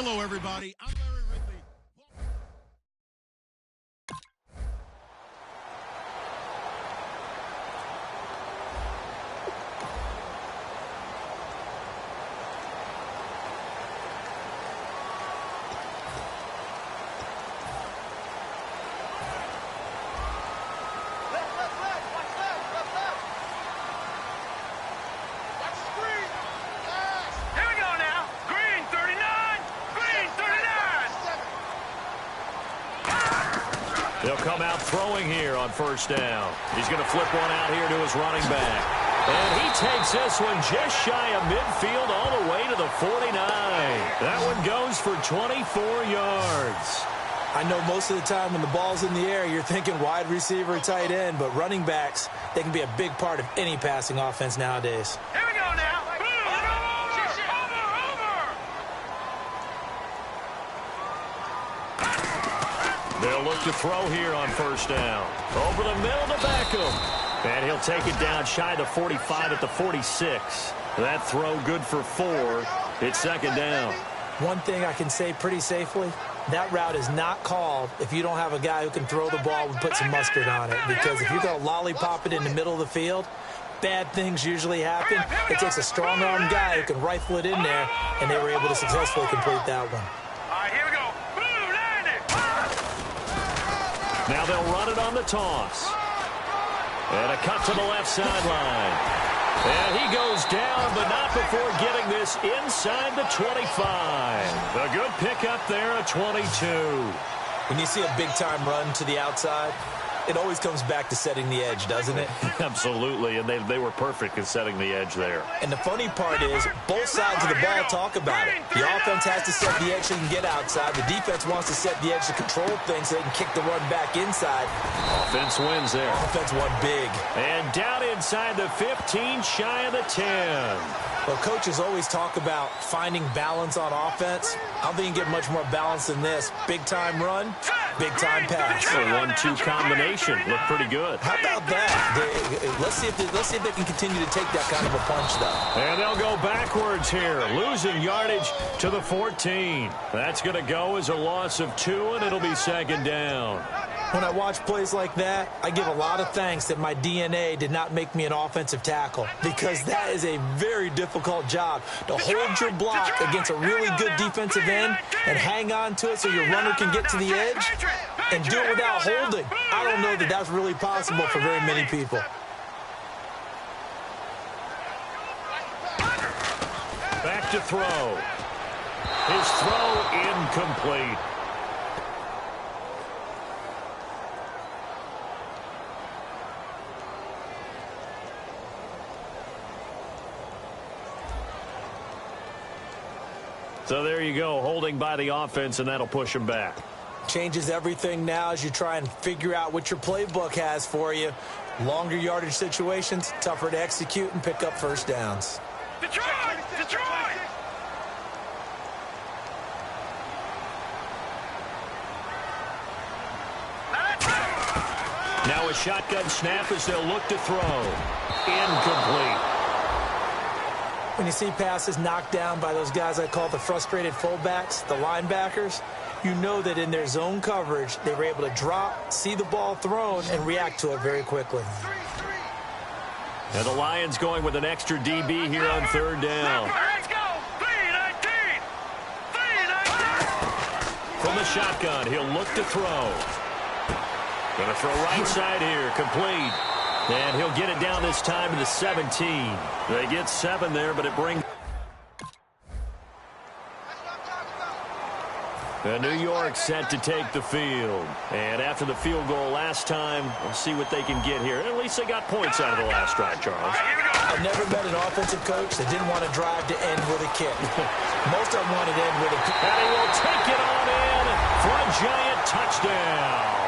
Hello, everybody. I'm Larry Ridley. They'll come out throwing here on first down. He's going to flip one out here to his running back. And he takes this one just shy of midfield all the way to the 49. That one goes for 24 yards. I know most of the time when the ball's in the air, you're thinking wide receiver, tight end, but running backs, they can be a big part of any passing offense nowadays. Here we go now. They'll look to throw here on first down. Over the middle to Beckham. And he'll take it down shy of the 45 at the 46. That throw good for 4. It's second down. One thing I can say pretty safely, that route is not called if you don't have a guy who can throw the ball and put some mustard on it. Because if you're going to lollipop it in the middle of the field, bad things usually happen. It takes a strong-armed guy who can rifle it in there, and they were able to successfully complete that one. All right, here we go. Now they'll run it on the toss. And a cut to the left sideline. And he goes down, but not before getting this inside the 25. A good pickup there at 22. When you see a big-time run to the outside, it always comes back to setting the edge, doesn't it? Absolutely, and they were perfect in setting the edge there. And the funny part is, both sides of the ball talk about it. The offense has to set the edge so they can get outside. The defense wants to set the edge to control things so they can kick the run back inside. Offense wins there. Offense won big. And down inside the 15, shy of the 10. Well, coaches always talk about finding balance on offense. I don't think you can get much more balance than this. Big-time run, big-time pass. A 1-2 combination. Looked pretty good. How about that? Let's see if they can continue to take that kind of a punch, though. And they'll go backwards here, losing yardage to the 14. That's going to go as a loss of 2, and it'll be second down. When I watch plays like that, I give a lot of thanks that my DNA did not make me an offensive tackle, because that is a very difficult job to hold your block against a really good defensive end and hang on to it so your runner can get to the edge and do it without holding. I don't know that that's really possible for very many people. Back to throw. His throw incomplete. So there you go, holding by the offense, and that'll push him back. Changes everything now as you try and figure out what your playbook has for you. Longer yardage situations, tougher to execute and pick up first downs. Detroit! Detroit! Now a shotgun snap as they'll look to throw. Incomplete. When you see passes knocked down by those guys I call the frustrated fullbacks, the linebackers, you know that in their zone coverage, they were able to drop, see the ball thrown, and react to it very quickly. And the Lions going with an extra DB here on third down. Let's go! 3-19! 3-19! From the shotgun, he'll look to throw. Going to throw right side here, complete. And he'll get it down this time to the 17. They get 7 there, but it brings... New York set to take the field. And after the field goal last time, we'll see what they can get here. At least they got points out of the last drive, Charles. I've never met an offensive coach that didn't want to drive to end with a kick. Most of them wanted to end with a kick. And he will take it on in for a giant touchdown.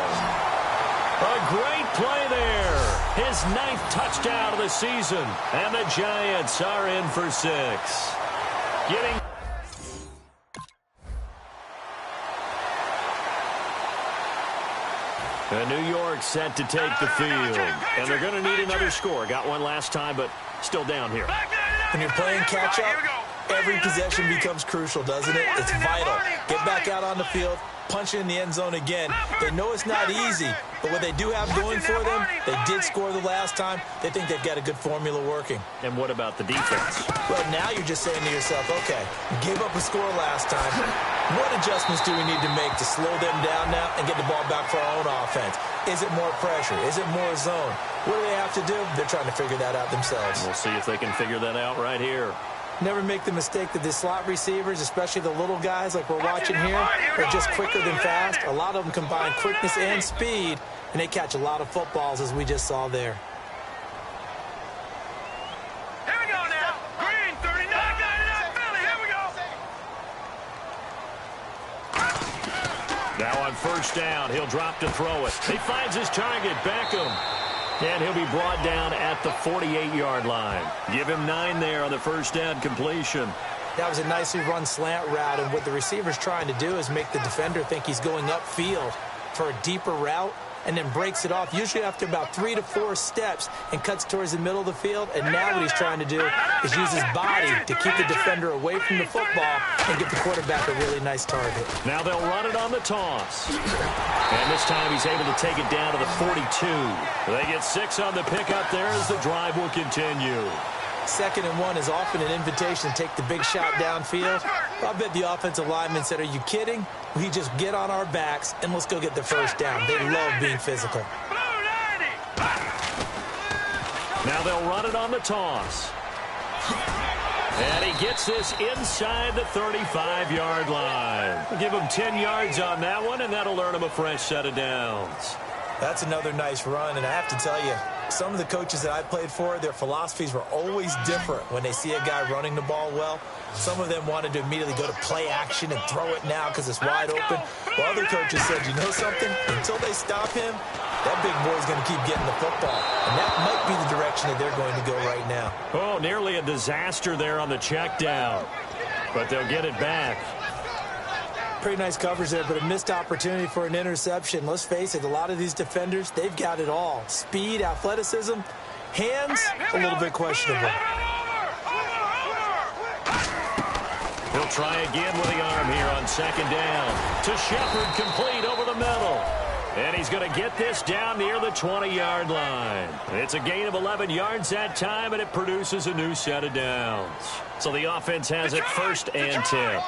A great play there. His 9th touchdown of the season. And the Giants are in for 6. Getting... New York set to take the field. And they're going to need another score. Got one last time, but still down here. When you're playing catch-up, Every possession becomes crucial, doesn't it? It's vital. Get back out on the field, punch it in the end zone again. They know it's not easy, but what they do have going for them, they did score the last time. They think they've got a good formula working. And what about the defense? Well, now you're just saying to yourself, okay, gave up a score last time. What adjustments do we need to make to slow them down now and get the ball back for our own offense? Is it more pressure? Is it more zone? What do they have to do? They're trying to figure that out themselves. We'll see if they can figure that out right here. Never make the mistake that the slot receivers, especially the little guys like we're watching here, are just quicker than fast. A lot of them combine quickness and speed, and they catch a lot of footballs, as we just saw there. Here we go now. Green, 39, 99, Philly. Here we go. Now on first down, he'll drop to throw it. He finds his target, Beckham. And he'll be brought down at the 48-yard line. Give him 9 there on the first down completion. That was a nicely run slant route, and what the receiver's trying to do is make the defender think he's going upfield for a deeper route, and then breaks it off, usually after about 3 to 4 steps, and cuts towards the middle of the field. And now what he's trying to do is use his body to keep the defender away from the football and get the quarterback a really nice target. Now they'll run it on the toss. And this time he's able to take it down to the 42. They get 6 on the pickup there as the drive will continue. 2nd and 1 is often an invitation to take the big shot downfield. I bet the offensive lineman said, are you kidding? We just get on our backs and let's go get the first down. They love being physical. Now they'll run it on the toss. And he gets this inside the 35-yard line. We'll give him 10 yards on that one, and that'll earn him a fresh set of downs. That's another nice run, and I have to tell you, some of the coaches that I played for, their philosophies were always different when they see a guy running the ball well. Some of them wanted to immediately go to play action and throw it now because it's wide open. While other coaches said, you know something? Until they stop him, that big boy's going to keep getting the football. And that might be the direction that they're going to go right now. Oh, nearly a disaster there on the check down. But they'll get it back. Pretty nice coverage there, but a missed opportunity for an interception. Let's face it, a lot of these defenders, they've got it all. Speed, athleticism, hands, a little bit questionable. He'll try again with the arm here on 2nd down. To Shepard, complete over the middle. And he's going to get this down near the 20-yard line. It's a gain of 11 yards that time, and it produces a new set of downs. So the offense has it 1st and 10.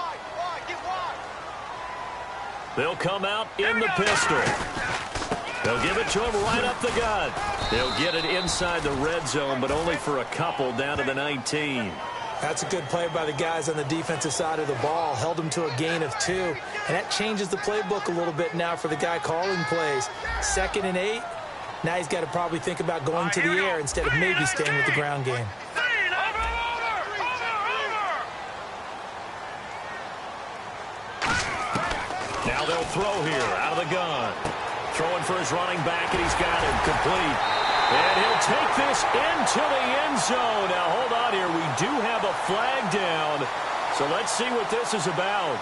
They'll come out in the pistol. They'll give it to him right up the gut. They'll get it inside the red zone, but only for a couple down to the 19. That's a good play by the guys on the defensive side of the ball. Held them to a gain of 2. And that changes the playbook a little bit now for the guy calling plays. 2nd and 8. Now he's got to probably think about going to the air instead of maybe staying with the ground game. Now they'll throw here out of the gun. Throwing for his running back, and he's got him complete. And he'll take this into the end zone. Now, hold on here. We do have a flag down. So let's see what this is about.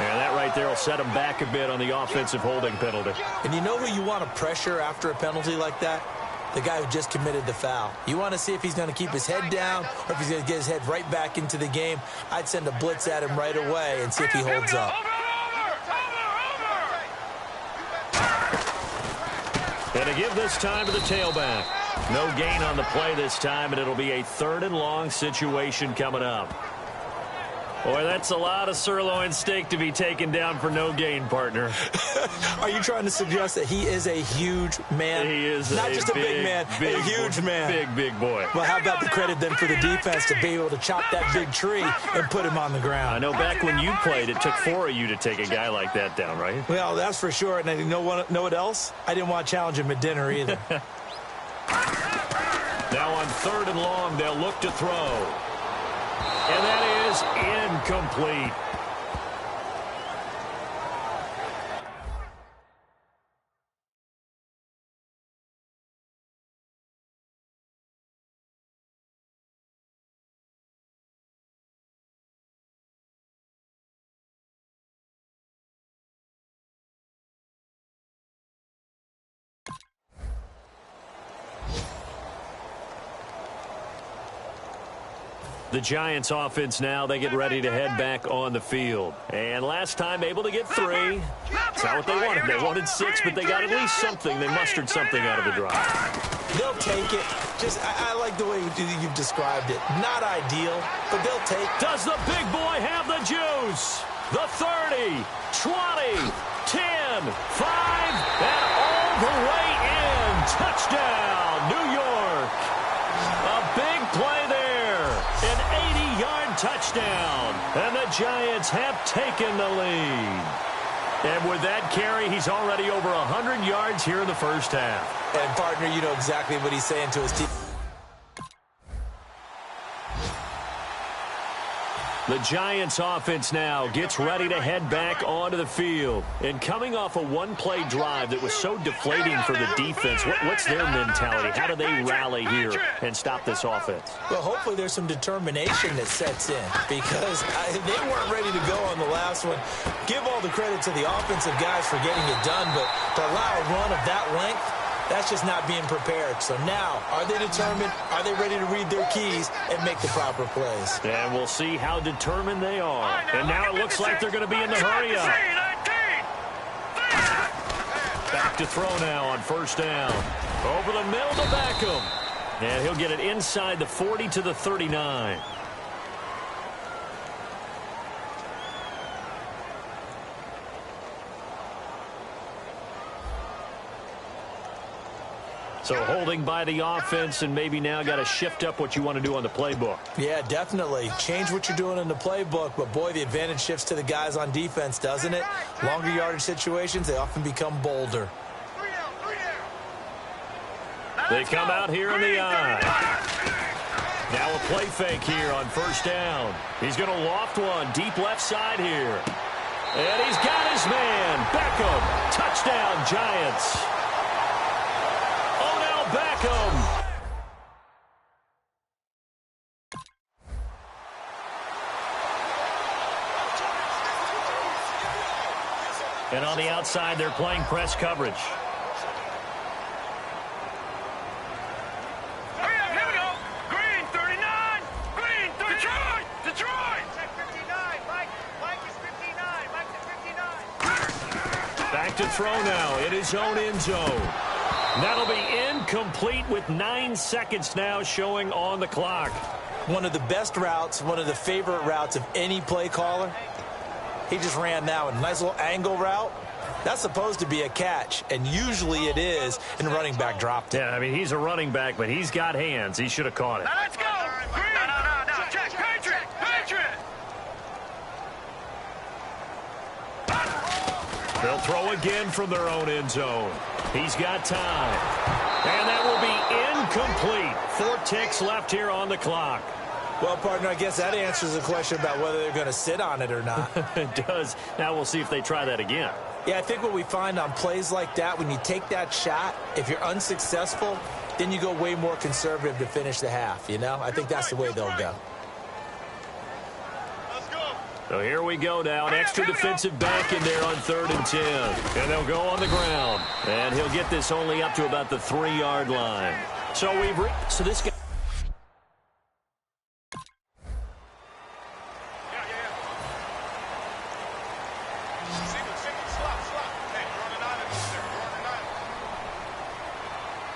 And that right there will set him back a bit on the offensive holding penalty. And you know who you want to pressure after a penalty like that? The guy who just committed the foul. You want to see if he's going to keep his head down or if he's going to get his head right back into the game. I'd send a blitz at him right away and see if he holds up. And to give this time to the tailback. No gain on the play this time, and it'll be a 3rd and long situation coming up. Boy, that's a lot of sirloin steak to be taken down for no gain, partner. Are you trying to suggest that he is a huge man? He is not just a big man, a huge man. Big boy. Well, how about the credit then for the defense to be able to chop that big tree and put him on the ground? I know back when you played, it took 4 of you to take a guy like that down, right? Well, that's for sure. And you know what else? I didn't want to challenge him at dinner either. Now on 3rd and long, they'll look to throw. And that is incomplete. The Giants offense now, they get ready to head back on the field. And last time able to get 3. That's not what they wanted. They wanted 6, but they got at least something. They mustered something out of the drive. They'll take it. I like the way you've described it. Not ideal, but they'll take it. Does the big boy have the juice? The 30, 20, 10, 5, and all the way in. Touchdown, New York. A big play there. An 80-yard touchdown. And the Giants have taken the lead. And with that carry, he's already over 100 yards here in the first half. And, partner, you know exactly what he's saying to his team. The Giants offense now gets ready to head back onto the field. And coming off a one-play drive that was so deflating for the defense, what's their mentality? How do they rally here and stop this offense? Well, hopefully there's some determination that sets in because they weren't ready to go on the last one. Give all the credit to the offensive guys for getting it done, but to allow a run of that length, that's just not being prepared. So now, are they determined? Are they ready to read their keys and make the proper plays? And we'll see how determined they are. And now it looks like they're going to be in the hurry-up. Back to throw now on first down. Over the middle to Beckham. And he'll get it inside the 40 to the 39. So holding by the offense, and maybe now got to shift up what you want to do on the playbook. Yeah, definitely. Change what you're doing in the playbook, but boy, the advantage shifts to the guys on defense, doesn't it? Longer yardage situations, they often become bolder. They come out here in the eye. Now a play fake here on first down. He's going to loft one deep left side here. And he's got his man, Beckham. Touchdown, Giants. Beckham. And on the outside, they're playing press coverage. Hurry up, here we go. Green, 39. Green, 39. Detroit. Check 59. Mike is 59. Mike is 59. Back to throw now in his own end zone. That'll be incomplete with 9 seconds now showing on the clock. One of the best routes, one of the favorite routes of any play caller. He just ran that one. Nice little angle route. That's supposed to be a catch, and usually it is, and the running back dropped it. Yeah, I mean, he's a running back, but he's got hands. He should have caught it. Now let's go. Green. No. Check. Patriot. They'll throw again from their own end zone. He's got time. And that will be incomplete. 4 ticks left here on the clock. Well, partner, I guess that answers the question about whether they're going to sit on it or not. It does. Now we'll see if they try that again. Yeah, I think what we find on plays like that, when you take that shot, if you're unsuccessful, then you go way more conservative to finish the half, you know? I think that's the way they'll go. So here we go now. An extra defensive back in there on 3rd and 10. And they'll go on the ground. And he'll get this only up to about the 3-yard line. So this guy.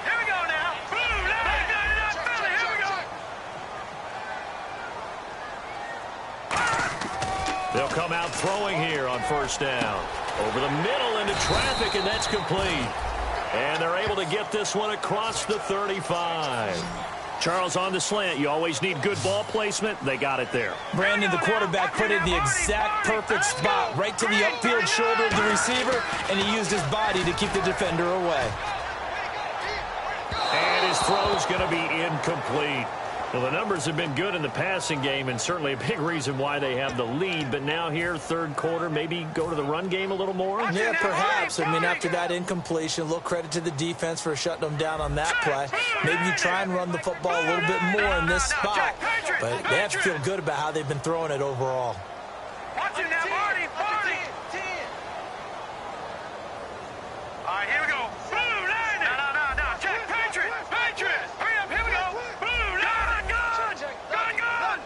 Here we go now. Blue line. Here we go. They'll come out throwing here on first down. Over the middle into traffic, and that's complete. And they're able to get this one across the 35. Charles, on the slant, you always need good ball placement. They got it there. Brandon, the quarterback, put it in the exact perfect spot, right to the upfield shoulder of the receiver, and he used his body to keep the defender away. And his throw's going to be incomplete. Well, the numbers have been good in the passing game, and certainly a big reason why they have the lead. But now here, third quarter, maybe go to the run game a little more? Yeah, perhaps. I mean, after that incompletion, a little credit to the defense for shutting them down on that play. Maybe you try and run the football a little bit more in this spot. But they have to feel good about how they've been throwing it overall. Watch it now, Marty. All right, here we go. Blue line. No. Check. Patriot. Hurry up, here we go. Blue line. Gun.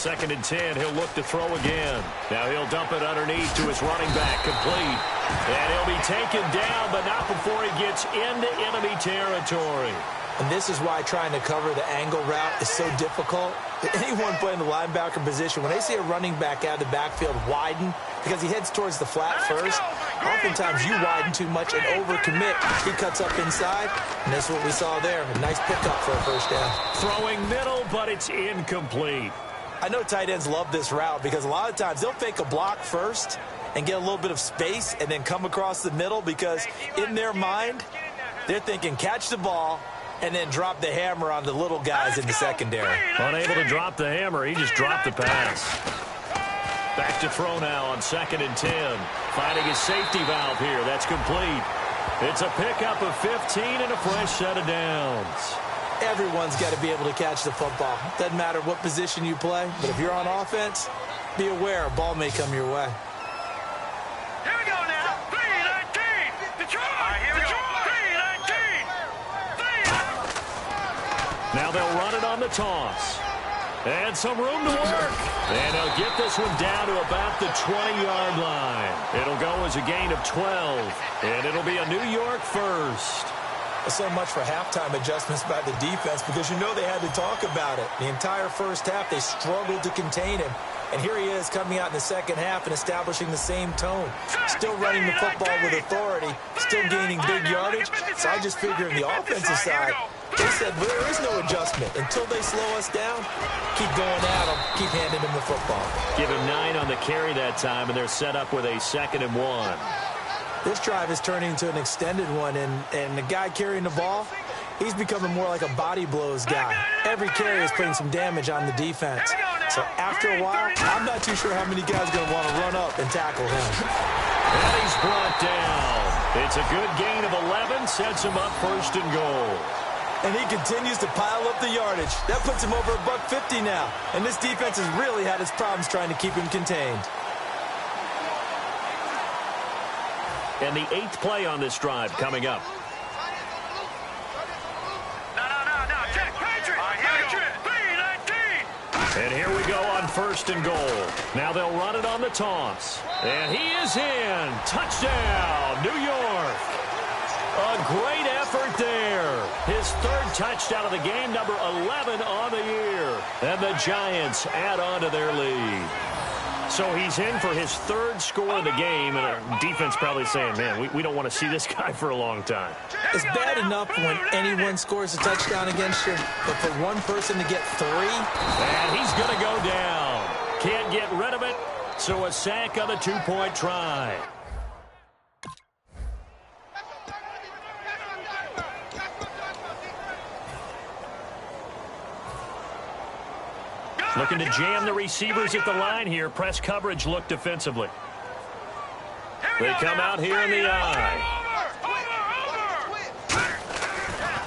2nd and 10. He'll look to throw again. Now he'll dump it underneath to his running back, complete. And he'll be taken down, but not before he gets into enemy territory. And this is why trying to cover the angle route is so difficult. Anyone playing the linebacker position, when they see a running back out of the backfield widen, because he heads towards the flat first, oftentimes you widen too much and overcommit. He cuts up inside, and that's what we saw there. A nice pickup for a first down. Throwing middle, but it's incomplete. I know tight ends love this route because a lot of times they'll fake a block first and get a little bit of space and then come across the middle because in their mind, they're thinking catch the ball and then drop the hammer on the little guys in the secondary. Unable to drop the hammer, he just dropped the pass. Back to throw now on 2nd and 10. Finding his safety valve here. That's complete. It's a pickup of 15 and a fresh set of downs. Everyone's got to be able to catch the football. Doesn't matter what position you play, but if you're on offense, be aware a ball may come your way. Here we go now. 3-19. Detroit. Detroit. 3-19. Now they'll run it on the toss. And some room to work. And they'll get this one down to about the 20-yard line. It'll go as a gain of 12. And it'll be a New York first. So much for halftime adjustments by the defense because you know they had to talk about it. The entire first half, they struggled to contain him. And here he is coming out in the second half and establishing the same tone. Still running the football with authority, still gaining big yardage. So I just figure on the offensive side, they said well, there is no adjustment. Until they slow us down, keep going at them, keep handing them the football. Give him 9 on the carry that time, and they're set up with a 2nd and 1. This drive is turning into an extended one, and the guy carrying the ball, he's becoming more like a body blows guy. Every carry is putting some damage on the defense. So after a while, I'm not too sure how many guys are going to want to run up and tackle him. And he's brought down. It's a good gain of 11, sets him up 1st and goal. And he continues to pile up the yardage. That puts him over $150 now. And this defense has really had its problems trying to keep him contained. And the 8th play on this drive coming up. No. Check. Patriot. 3-19. And here we go on 1st and goal. Now they'll run it on the toss. And he is in. Touchdown, New York. A great effort there. His 3rd touchdown of the game, number 11 on the year. And the Giants add on to their lead. So he's in for his 3rd score of the game, and our defense probably saying, man, we don't want to see this guy for a long time. It's bad enough when anyone scores a touchdown against you, but for one person to get 3? And he's going to go down. Can't get rid of it, so a sack on the 2-point try. Looking to jam the receivers at the line here. Press coverage look defensively. They come out here in the eye.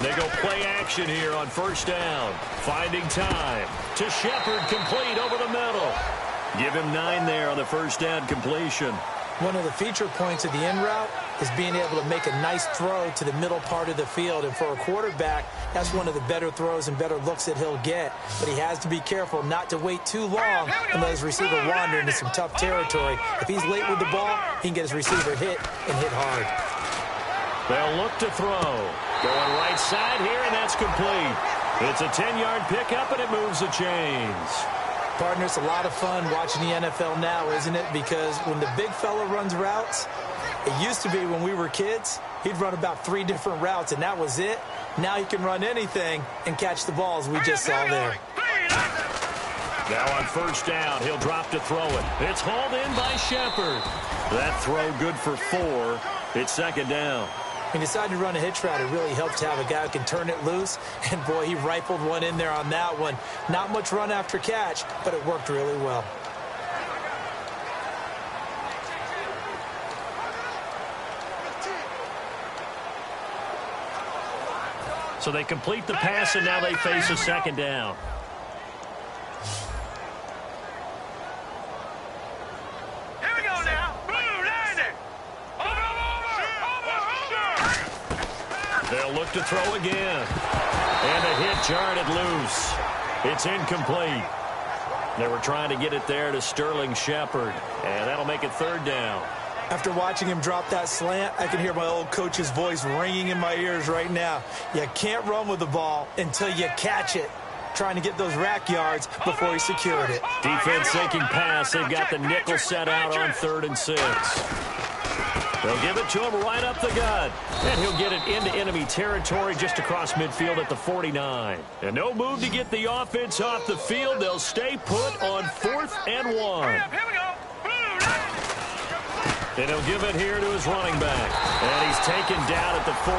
They go play action here on 1st down. Finding time to Shepard, complete over the middle. Give him 9 there on the 1st down completion. One of the feature points of the in route is being able to make a nice throw to the middle part of the field. And for a quarterback, that's one of the better throws and better looks that he'll get. But he has to be careful not to wait too long and let his receiver wander into some tough territory. If he's late with the ball, he can get his receiver hit and hit hard. They'll look to throw. Going right side here, and that's complete. It's a 10-yard pickup, and it moves the chains. Partner, it's a lot of fun watching the NFL now, isn't it? Because when the big fella runs routes, it used to be when we were kids, he'd run about 3 different routes, and that was it. Now he can run anything and catch the balls we just saw there. Now on 1st down, he'll drop to throw it. It's hauled in by Shepard. That throw good for 4. It's 2nd down. He decided to run a hitch route. It really helps to have a guy who can turn it loose. And, boy, he rifled one in there on that one. Not much run after catch, but it worked really well. So they complete the pass, and now they face a 2nd down. Here we go now. Blue landing. Over. They'll look to throw again. And the hit jarred it loose. It's incomplete. They were trying to get it there to Sterling Shepard, and that'll make it third down. After watching him drop that slant, I can hear my old coach's voice ringing in my ears right now. You can't run with the ball until you catch it. Trying to get those rack yards before he secured it. Defense sinking pass. They've got the nickel set out on 3rd and 6. They'll give it to him right up the gut. And he'll get it into enemy territory just across midfield at the 49. And no move to get the offense off the field. They'll stay put on 4th and 1. Here we go. And he'll give it here to his running back. And he's taken down at the 43,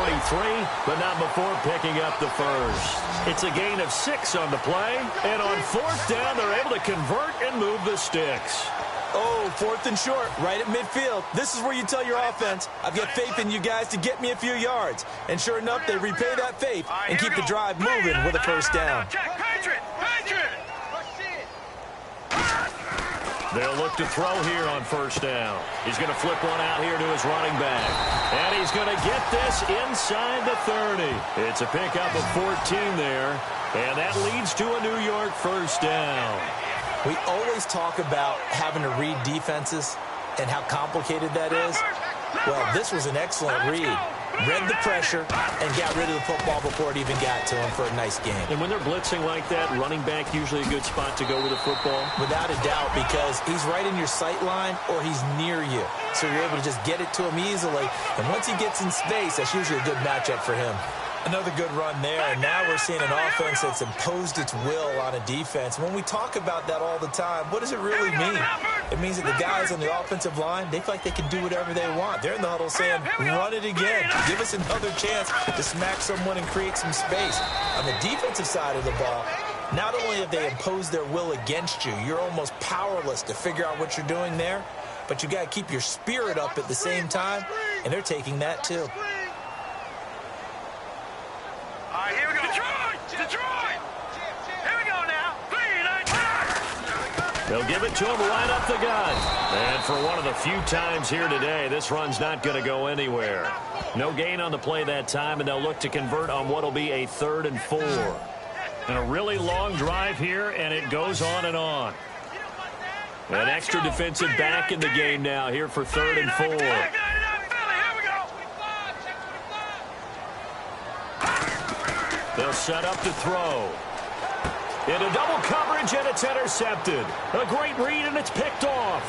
but not before picking up the first. It's a gain of 6 on the play. And on 4th down, they're able to convert and move the sticks. Oh, 4th and short, right at midfield. This is where you tell your offense, I've got faith in you guys to get me a few yards. And sure enough, they repay that faith and keep the drive moving with a first down. Patriot! They'll look to throw here on 1st down. He's going to flip one out here to his running back. And he's going to get this inside the 30. It's a pickup of 14 there. And that leads to a New York first down. We always talk about having to read defenses and how complicated that is. Well, this was an excellent read. Read the pressure and got rid of the football before it even got to him for a nice game. And when they're blitzing like that, running back usually a good spot to go with the football? Without a doubt, because he's right in your sight line or he's near you. So you're able to just get it to him easily. And once he gets in space, that's usually a good matchup for him. Another good run there, and now we're seeing an offense that's imposed its will on a defense. When we talk about that all the time, what does it really mean? It means that the guys on the offensive line, they feel like they can do whatever they want. They're in the huddle saying, run it again. Give us another chance to smack someone and create some space. On the defensive side of the ball, not only have they imposed their will against you, you're almost powerless to figure out what you're doing there, but you got to keep your spirit up at the same time, and they're taking that too. Here we go. Detroit! Here we go now. 3, 9, They'll give it to him right up the gut. And for one of the few times here today, this run's not going to go anywhere. No gain on the play that time, and they'll look to convert on what will be a 3rd and 4. And a really long drive here, and it goes on and on. An extra defensive back in the game now here for 3rd and 4. They'll set up to throw. Into double coverage, and it's intercepted. A great read, and it's picked off.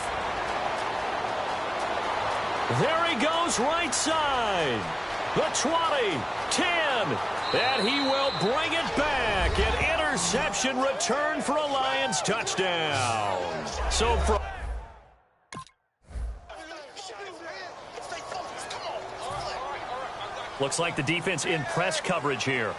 There he goes, right side. The 20, 10, and he will bring it back. An interception return for a Lions touchdown. So from... Looks like the defense in press coverage here.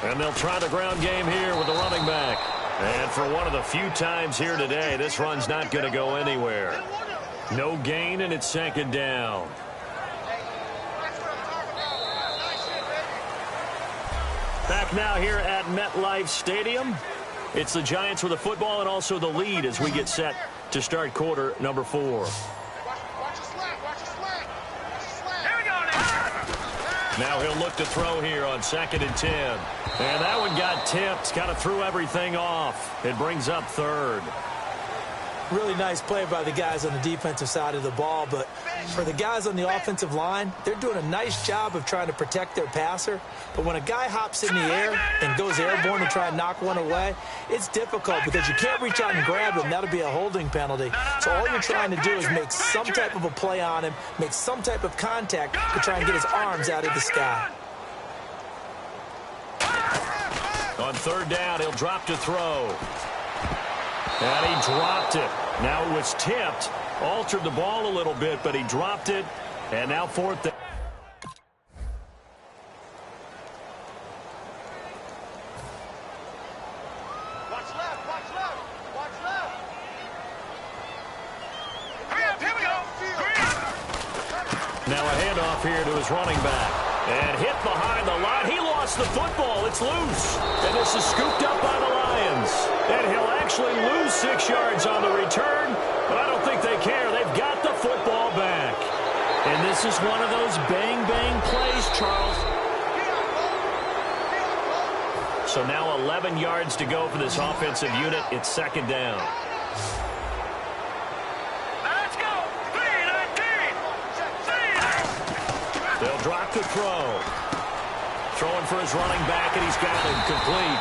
And they'll try the ground game here with the running back. And for one of the few times here today, this run's not going to go anywhere. No gain, and it's 2nd down. Back now here at MetLife Stadium. It's the Giants with the football and also the lead as we get set to start quarter number 4. Now he'll look to throw here on 2nd and 10. And that one got tipped. Kind of threw everything off. It brings up 3rd. Really nice play by the guys on the defensive side of the ball, but for the guys on the offensive line, they're doing a nice job of trying to protect their passer. But when a guy hops in the air and goes airborne to try and knock one away, it's difficult because you can't reach out and grab him. That'll be a holding penalty. So all you're trying to do is make some type of a play on him, make some type of contact to try and get his arms out of the sky. On 3rd down, he'll drop to throw. And he dropped it. Now it was tipped. Altered the ball a little bit, but he dropped it. And now 4th down. Watch left, watch left, watch left. Here we go. Now a handoff here to his running back. And hit behind the line. He lost the football. It's loose. And this is scooped up by the Lions. And he'll actually lose 6 yards on the return. But I don't think they care. They've got the football back. And this is one of those bang-bang plays, Charles. So now 11 yards to go for this offensive unit. It's second down. Let's go. 3-19. They'll drop the throw. Throwing for his running back, and he's got it complete.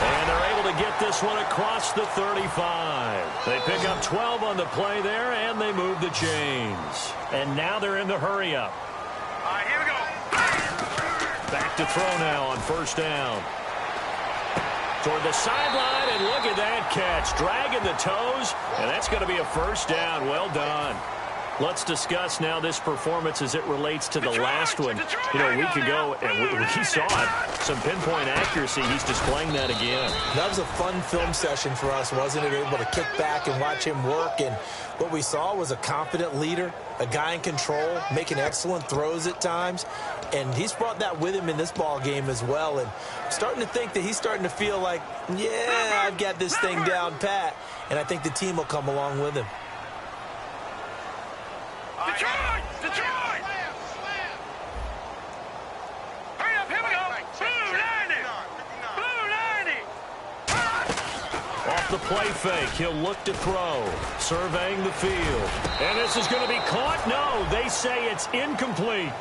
And they're able to get this one across the 35. They pick up 12 on the play there, and they move the chains. And now they're in the hurry-up. All right, here we go. Back to throw now on first down. Toward the sideline, and look at that catch. Dragging the toes, and that's going to be a first down. Well done. Let's discuss now this performance as it relates to the last one. You know, a week ago, and we saw it. Some pinpoint accuracy. He's displaying that again. That was a fun film session for us, wasn't it? Able to kick back and watch him work. And what we saw was a confident leader, a guy in control, making excellent throws at times. And he's brought that with him in this ball game as well. And I'm starting to think that he's starting to feel like, yeah, I've got this thing down pat. And I think the team will come along with him. Detroit! Detroit! Hurry up, here we go. Blue 90. Blue 90. Off the play fake, he'll look to throw. Surveying the field. And this is going to be caught? No, they say it's incomplete.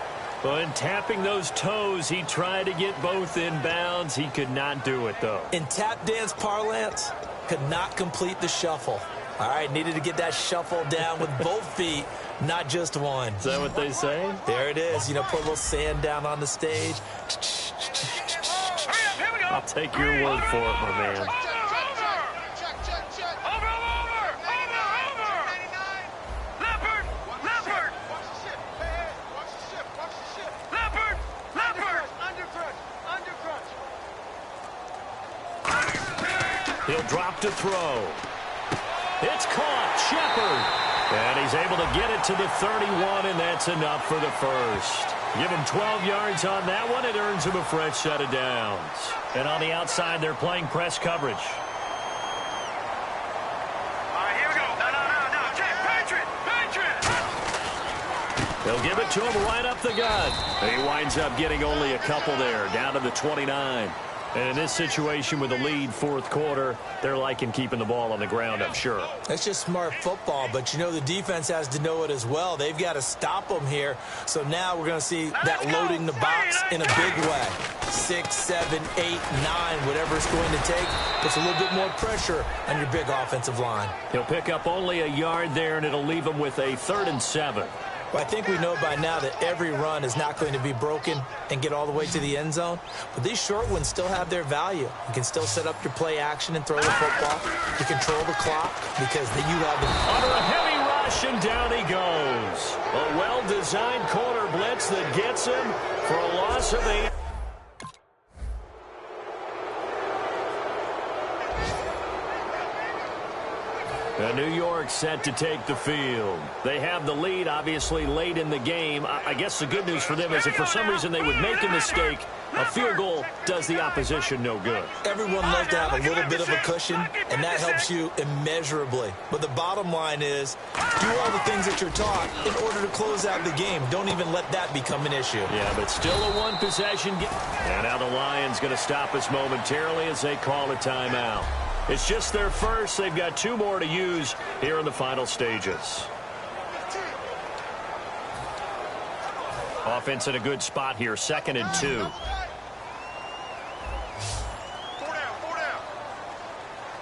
But in tapping those toes, he tried to get both in bounds. He could not do it, though. In tap dance parlance, could not complete the shuffle. All right, needed to get that shuffle down with both feet, not just one. Is that what they say? There it is. You know, put a little sand down on the stage. Hurry up, here we go. I'll take your word for it, my man. Over. Leopard. Leopard. Leopard. Leopard. Undercrunch. He'll drop to throw. It's caught. Shepard. And he's able to get it to the 31, and that's enough for the first. Give him 12 yards on that one. It earns him a fresh set of downs. And on the outside, they're playing press coverage. All right, here we go. No. Check. Patriot. They'll give it to him right up the gut. And he winds up getting only a couple there, down to the 29. And in this situation with the lead fourth quarter, they're liking keeping the ball on the ground, I'm sure. That's just smart football, but you know the defense has to know it as well. They've got to stop them here. So now we're going to see that loading the box in a big way. 6, 7, 8, 9, whatever it's going to take, puts a little bit more pressure on your big offensive line. He'll pick up only a yard there, and it'll leave him with a 3rd and 7. Well, I think we know by now that every run is not going to be broken and get all the way to the end zone. But these short ones still have their value. You can still set up your play action and throw the football. You control the clock because then you have the... Under a heavy rush, and down he goes. A well-designed corner blitz that gets him for a loss of 8. New York set to take the field. They have the lead, obviously, late in the game. I guess the good news for them is if for some reason they would make a mistake, a field goal does the opposition no good. Everyone loves to have a little bit of a cushion, and that helps you immeasurably. But the bottom line is, do all the things that you're taught in order to close out the game. Don't even let that become an issue. Yeah, but still a one-possession game. And now the Lions going to stop us momentarily as they call a timeout. It's just their first. They've got 2 more to use here in the final stages. Offense in a good spot here, 2nd and 2. 4 down.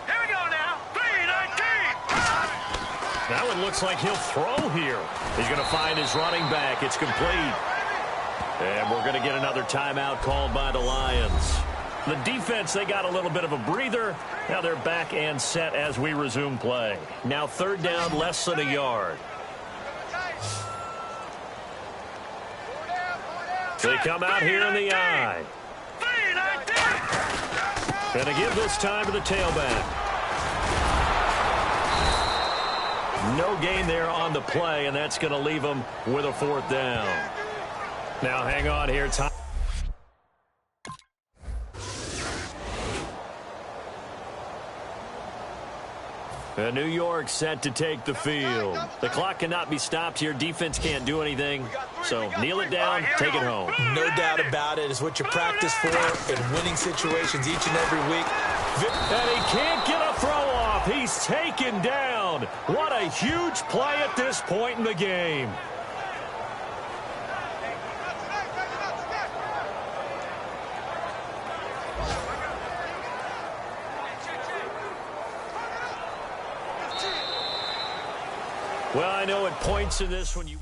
Here we go now. 3-19. That one looks like he'll throw here. He's going to find his running back. It's complete. And we're going to get another timeout called by the Lions. The defense, they got a little bit of a breather. Now they're back and set as we resume play. Now 3rd down, less than a yard. They come out here in the eye. 3-19. Going to give this time to the tailback. No gain there on the play, and that's going to leave them with a 4th down. Now hang on here. And New York set to take the field. The clock cannot be stopped here. Defense can't do anything. So kneel it down, take it home. No doubt about it. It's what you practice for in winning situations each and every week. And he can't get a throw off. He's taken down. What a huge play at this point in the game. Well, I know at points in this when you...